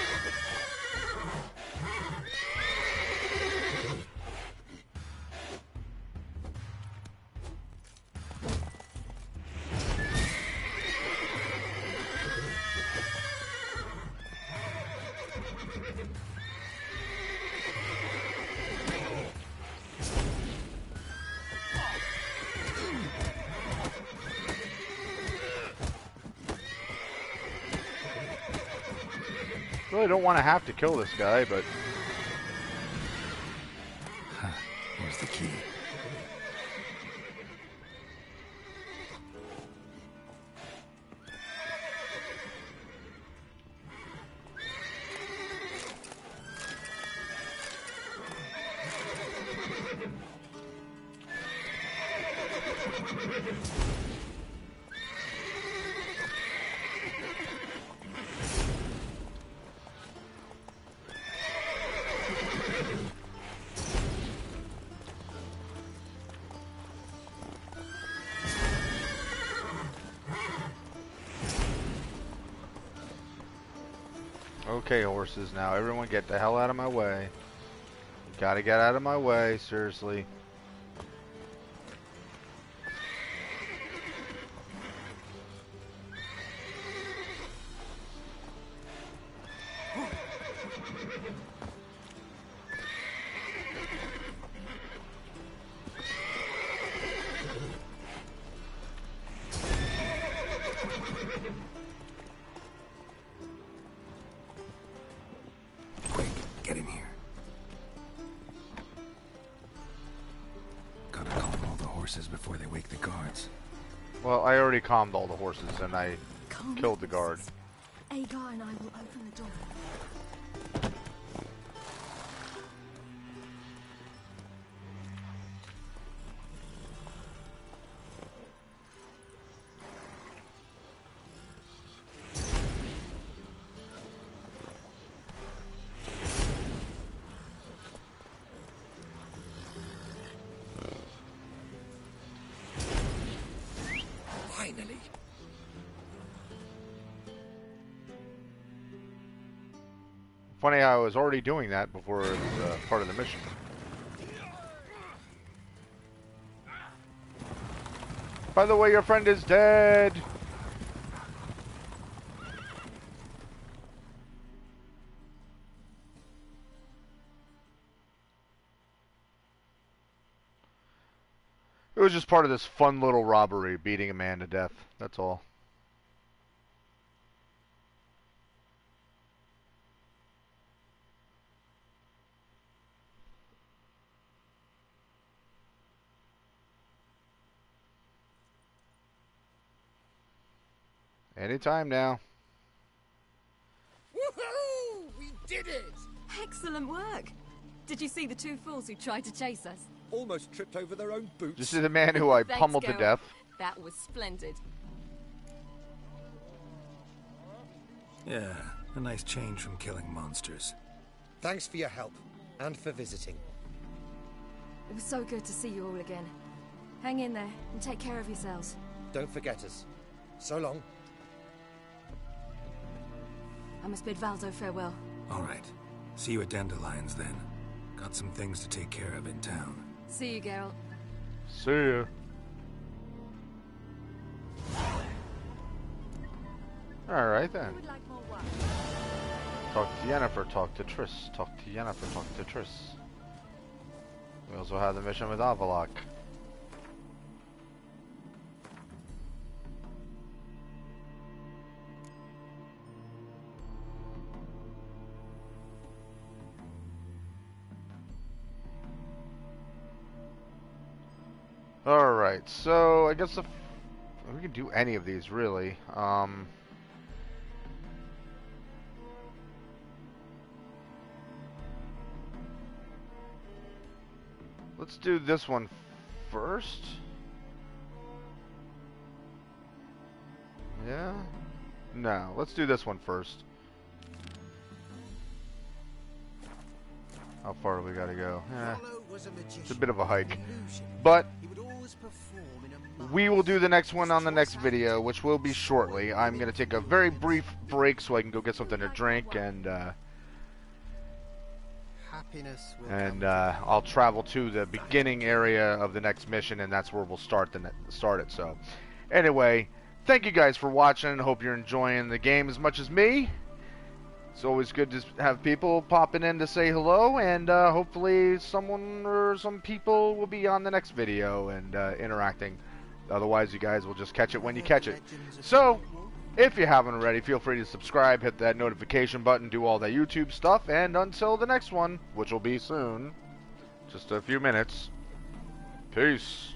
Really don't want to have to kill this guy, but... Here's the key. Okay, horses, now everyone get the hell out of my way. You gotta get out of my way, seriously. Quick, get in here. horses before they wake the guards. Well, I already calmed all the horses and I killed the guard. Agar and I will open the door. Finally. Funny how I was already doing that before it was part of the mission. By the way, your friend is dead. It was just part of this fun little robbery, beating a man to death. That's all. Anytime now. Woohoo! We did it! Excellent work. Did you see the two fools who tried to chase us? Almost tripped over their own boots. This is the man who I Thanks, pummeled to girl. death. That was splendid. Yeah, a nice change from killing monsters. Thanks for your help, and for visiting. It was so good to see you all again. Hang in there, and take care of yourselves. Don't forget us. So long. I must bid Valdo farewell. All right. See you at Dandelions then. Got some things to take care of in town. See you, Geralt. See ya. Alright then. Talk to Yennefer, talk to Triss. Talk to Yennefer, talk to Triss. We also have the mission with Avalok. Alright, so I guess we can do any of these really. Let's do this one first. Yeah? No, let's do this one first. How far do we gotta go? It's a bit of a hike. But we will do the next one on the next video, which will be shortly. I'm going to take a very brief break so I can go get something to drink, and I'll travel to the beginning area of the next mission, and that's where we'll start it. So, anyway, thank you guys for watching. Hope you're enjoying the game as much as me. It's always good to have people popping in to say hello, and hopefully someone or some people will be on the next video and interacting. Otherwise, you guys will just catch it when you catch it. So, if you haven't already, feel free to subscribe, hit that notification button, do all that YouTube stuff, and until the next one, which will be soon, just a few minutes, peace.